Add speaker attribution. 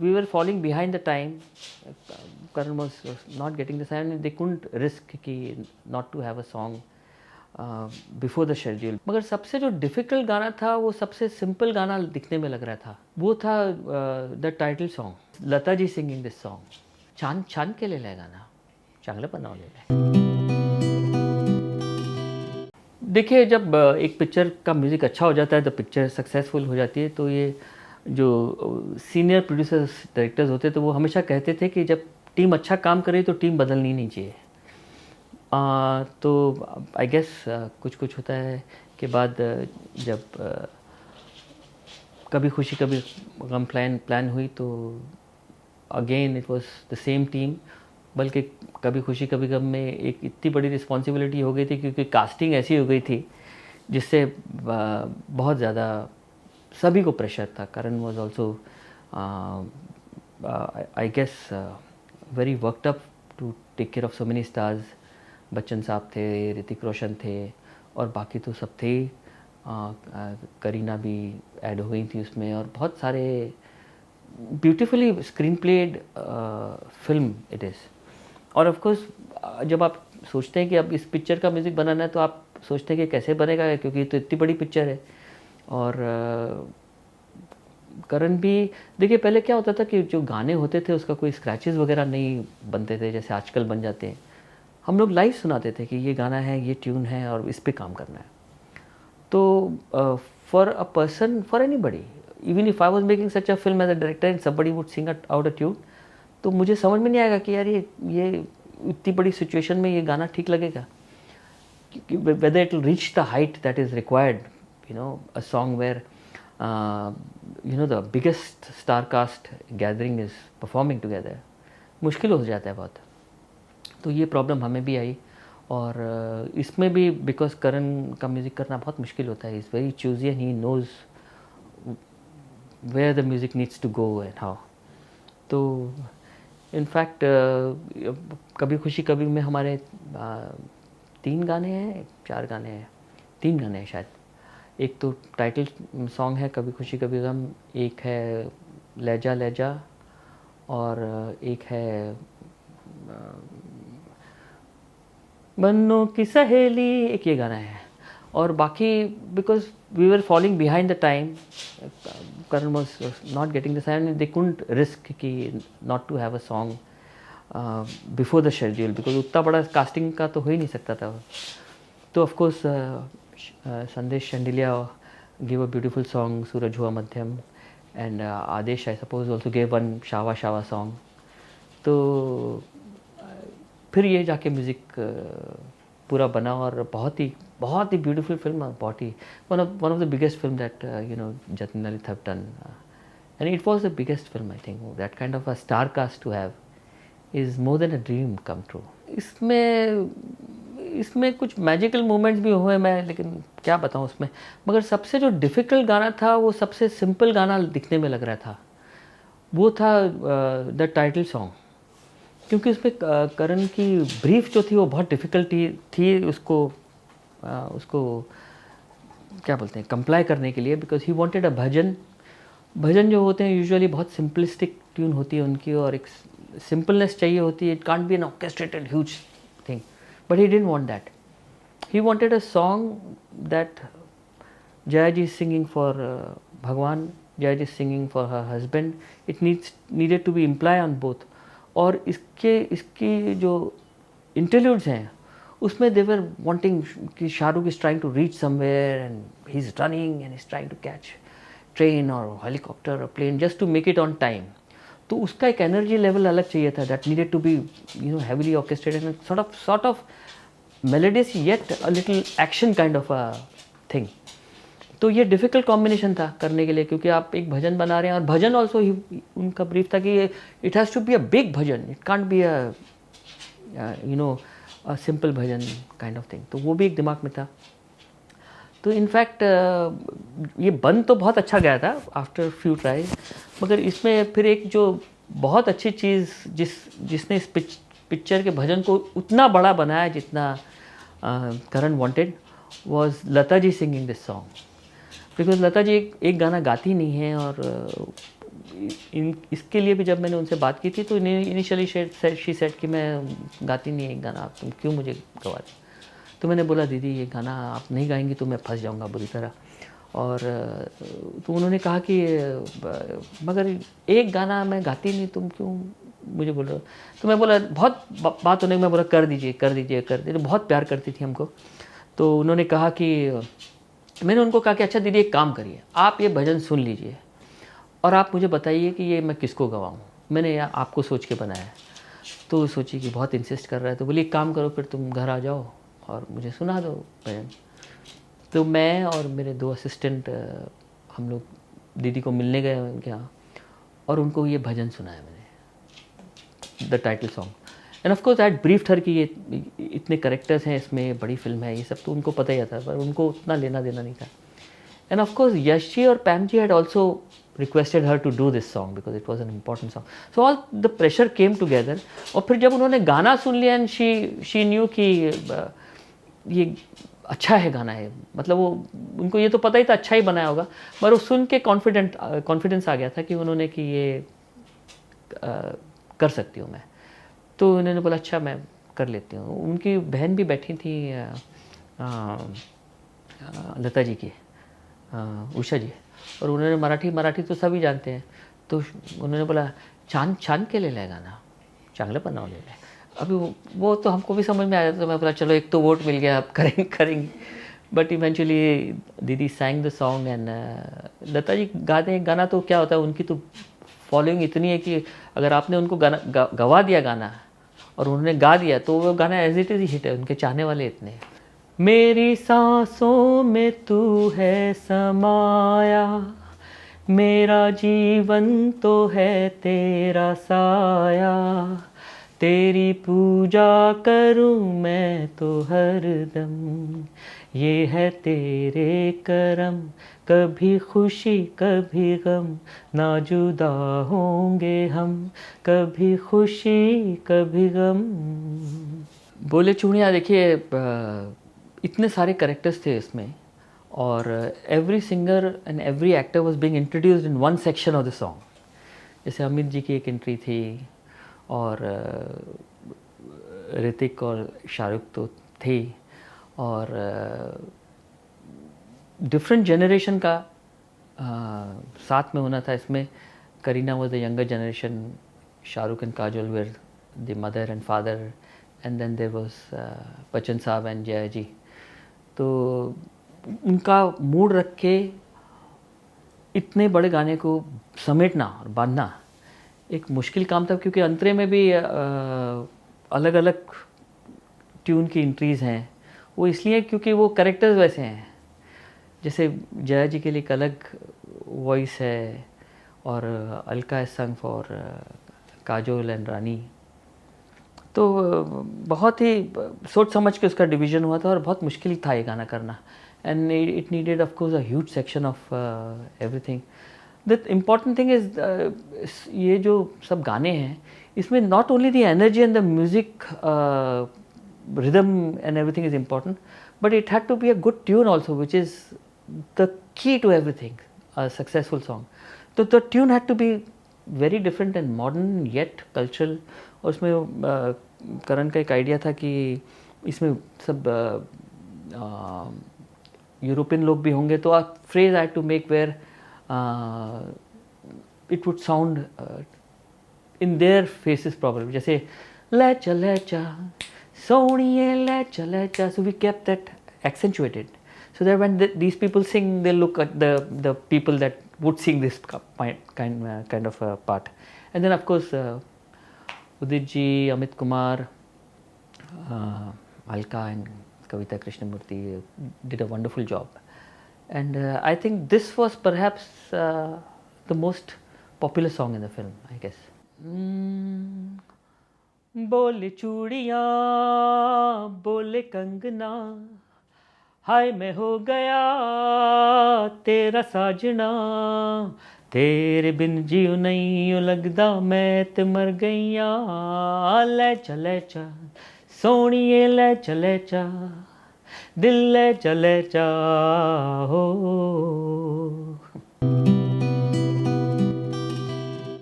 Speaker 1: we were falling behind the time. Karan was not getting the sign. They couldn't risk कि not to have a song before the schedule. मगर सबसे जो difficult गाना था वो सबसे सिंपल गाना दिखने में लग रहा था. वो था the title song, Lata ji singing this song. छान छान केलेलं आहे गाणं, चांगलं बनवलेलं आहे. देखिए, जब एक पिक्चर का म्यूज़िक अच्छा हो जाता है, द पिक्चर सक्सेसफुल हो जाती है, तो ये जो सीनियर प्रोड्यूसर्स डायरेक्टर्स होते तो वो हमेशा कहते थे कि जब टीम अच्छा काम करे तो टीम बदलनी नहीं चाहिए. तो आई गेस कुछ कुछ होता है के बाद जब कभी खुशी कभी गम प्लान हुई तो again it was the same team. बल्कि कभी खुशी कभी गम में एक इतनी बड़ी रिस्पॉन्सिबिलिटी हो गई थी क्योंकि कास्टिंग ऐसी हो गई थी जिससे बहुत ज़्यादा सभी को प्रेशर था. Karan was also I guess very worked up to take care of so many stars. Bachchan साहब थे, ऋतिक रोशन थे और बाकी तो सब थे. करीना भी ऐड हो गई थी उसमें और बहुत सारे beautifully screen played film it is. और ऑफ कोर्स जब आप सोचते हैं कि अब इस पिक्चर का म्यूज़िक बनाना है तो आप सोचते हैं कि कैसे बनेगा क्योंकि तो इतनी बड़ी पिक्चर है. और करण भी देखिए, पहले क्या होता था कि जो गाने होते थे उसका कोई स्क्रैचेस वगैरह नहीं बनते थे जैसे आजकल बन जाते हैं. हम लोग लाइव सुनाते थे कि ये गाना है, ये ट्यून है और इस पे काम करना है. तो for a person, for anybody, even if I was making such a film as a director and somebody would sing out a tune, तो मुझे समझ में नहीं आएगा कि यार ये इतनी बड़ी सिचुएशन में ये गाना ठीक लगेगा. Whether it will reach the height that is required, you know, a song where you know the biggest star cast gathering is performing together. मुश्किल हो जाता है बहुत. तो ये प्रॉब्लम हमें भी आई. और इसमें भी बिकॉज करण का म्यूज़िक करना बहुत मुश्किल होता है. Is very choosy and he knows where the music needs to go and how. तो इनफैक्ट कभी खुशी कभी में हमारे 3 गाने हैं, 4 गाने हैं, 3 गाने हैं शायद. एक तो टाइटल सॉन्ग है कभी खुशी कभी गम, एक है लहजा लहजा और एक है बन्नों की सहेली, एक ये गाना है. और बाकी because we were falling behind the time, Karan was not getting the sign, they couldn't risk कि not to have a song before the schedule because उतना बड़ा कास्टिंग का तो हो ही नहीं सकता था. तो of course Sandesh Shandilya give a beautiful song Suraj Hua Maddham and Aadesh I suppose also give one Shava Shava song. तो फिर ये जाके म्यूज़िक पूरा बना और बहुत ही ब्यूटीफुल फिल्म, बहुत ही one of the biggest film that you know Jatin Lalit have done. And it was the biggest film. I think that kind of a star cast to have is more than a dream come true. इसमें कुछ magical moments भी हुए, मैं लेकिन क्या बताऊँ उसमें. मगर सबसे जो डिफ़िकल्ट गाना था वो सबसे सिंपल गाना दिखने में लग रहा था. वो था द टाइटल सॉन्ग. क्योंकि उसमें करण की ब्रीफ जो थी वो बहुत डिफ़िकल्ट थी उसको क्या बोलते हैं कंप्लाई करने के लिए. बिकॉज ही वांटेड अ भजन जो होते हैं यूजुअली बहुत सिंपलिस्टिक ट्यून होती है उनकी और एक सिंपलनेस चाहिए होती है. It can't be an orchestrated huge thing. But he didn't want that. He wanted a song that Jaya ji singing for Bhagwan, Jaya ji singing for her husband. It needed to be imply on both. और इसकी जो इंटरल्यूड्स हैं उसमें दे were wanting कि Shahrukh is trying to reach somewhere and he is running and is trying to catch train और helicopter और plane just to make it on time. तो उसका एक एनर्जी लेवल अलग चाहिए था that needed to be you know heavily orchestrated and sort of melodious yet a little action kind of a thing. तो ये डिफ़िकल्ट कॉम्बिनेशन था करने के लिए क्योंकि आप एक भजन बना रहे हैं और भजन ऑल्सो ही उनका ब्रीफ था कि it has to be a big bhajan. It can't be a you know a simple bhajan kind of thing. तो वो भी एक दिमाग में था. तो इनफैक्ट ये बन तो बहुत अच्छा गया था आफ्टर फ्यू ट्राइज. मगर इसमें फिर एक जो बहुत अच्छी चीज़ जिसने इस पिक्चर के भजन को उतना बड़ा बनाया जितना Karan wanted was Lata ji singing this song. Because Lata ji एक गाना गाती नहीं है और इसके लिए भी जब मैंने उनसे बात की थी तो इनिशियली शी सेड कि मैं गाती नहीं है गाना, तुम क्यों मुझे गवा दी। तो मैंने बोला दीदी ये गाना आप नहीं गाएंगी तो मैं फंस जाऊंगा बुरी तरह। और तो उन्होंने कहा कि मगर एक गाना मैं गाती नहीं, तुम क्यों मुझे बोल रहे हो। तो मैं बोला बहुत बात होने, मैं बोला कर दीजिए कर दीजिए कर दीजिए, बहुत प्यार करती थी हमको। तो उन्होंने कहा कि मैंने उनको कहा कि अच्छा दीदी एक काम करिए, आप ये भजन सुन लीजिए और आप मुझे बताइए कि ये मैं किसको गवाऊँ, मैंने आपको सोच के बनाया है। तो सोची कि बहुत इंसिस्ट कर रहा है, तो बोली एक काम करो फिर तुम घर आ जाओ और मुझे सुना दो भजन। तो मैं और मेरे 2 असिस्टेंट हम लोग दीदी को मिलने गए उनके यहाँ और उनको ये भजन सुनाया मैंने, the title song. And of course I had briefed her कि ये इतने कैरेक्टर्स हैं इसमें, बड़ी फिल्म है, ये सब तो उनको पता ही था, पर उनको उतना लेना देना नहीं था। And of course Yash ji और Pam ji had also requested her to do this song because it was an important song. So all the pressure came together. और फिर जब उन्होंने गाना सुन लिया and she knew कि ये अच्छा है गाना है, मतलब वो उनको ये तो पता ही था अच्छा ही बनाया होगा, पर वो सुन के कॉन्फिडेंस आ गया था कि उन्होंने कि ये कर सकती हूँ मैं। तो उन्होंने बोला अच्छा मैं कर लेती हूँ। उनकी बहन भी बैठी थी लता जी की, उषा जी, और उन्होंने मराठी तो सभी जानते हैं, तो उन्होंने बोला छान छान के ले गाना, चांगलं बनवलेलं। अभी वो तो हमको भी समझ में आया, तो मैं बोला चलो एक तो वोट मिल गया, अब करेंगे। बट इवेंचुअली दीदी sang the song and Lata ji गाते हैं गाना, तो क्या होता है उनकी तो फॉलोइंग इतनी है कि अगर आपने उनको गाना गवा दिया गाना और उन्होंने गा दिया तो वो गाना एज इट इज़ ही हिट है, उनके चाहने वाले इतने हैं। मेरी सांसों में तू है समाया, मेरा जीवन तो है तेरा साया, तेरी पूजा करूं मैं तो हरदम, ये है तेरे करम, कभी खुशी कभी गम, ना जुदा होंगे हम, कभी खुशी कभी गम। बोले चूड़ियाँ देखिए इतने सारे कैरेक्टर्स थे इसमें, और every singer and every actor was being introduced in one section of the song. जैसे अमित जी की एक एंट्री थी, और ऋतिक और शाहरुख तो थे, और डिफरेंट जनरेशन का साथ में होना था इसमें। Kareena was the younger generation, Shahrukh and Kajol were the mother and father, and then there was Bachchan साहब एंड जया जी। तो उनका मूड रख के इतने बड़े गाने को समेटना और बांधना एक मुश्किल काम था, क्योंकि अंतरे में भी अलग अलग ट्यून की एंट्रीज़ हैं। वो इसलिए क्योंकि वो कैरेक्टर्स वैसे हैं, जैसे जया जी के लिए एक अलग वॉइस है, और Alka is sung for Kajol and Rani. तो बहुत ही सोच समझ के उसका डिवीज़न हुआ था, और बहुत मुश्किल था ये गाना करना। And it needed off course a huge section of everything. The important thing is ये जो सब गाने हैं इसमें not only the energy and the music rhythm and everything is important, but it had to be a good tune also, which is the key to everything, a successful song. So the tune had to be very different and modern yet cultural. और उसमें करण का एक idea था कि इसमें सब European लोग भी होंगे, तो a phrase I had to make where it would sound in their faces probably, जैसे लेचा सोनिए लेचा, so we kept that accentuated, so that when these people sing, they look at the people that would sing this kind of a part. And then of course Udit ji, Amit Kumar, Alka and Kavita Krishnamurthy did a wonderful job, and I think this was perhaps the most popular song in the film, I guess. बोले चूड़ियाँ बोले कंगना, हाय मैं हो गया तेरा साजना, तेरे बिन जियो नहीं लगदा मैं ते मर गईया, लेचा सोनिए लेचा दिल लेचा हो।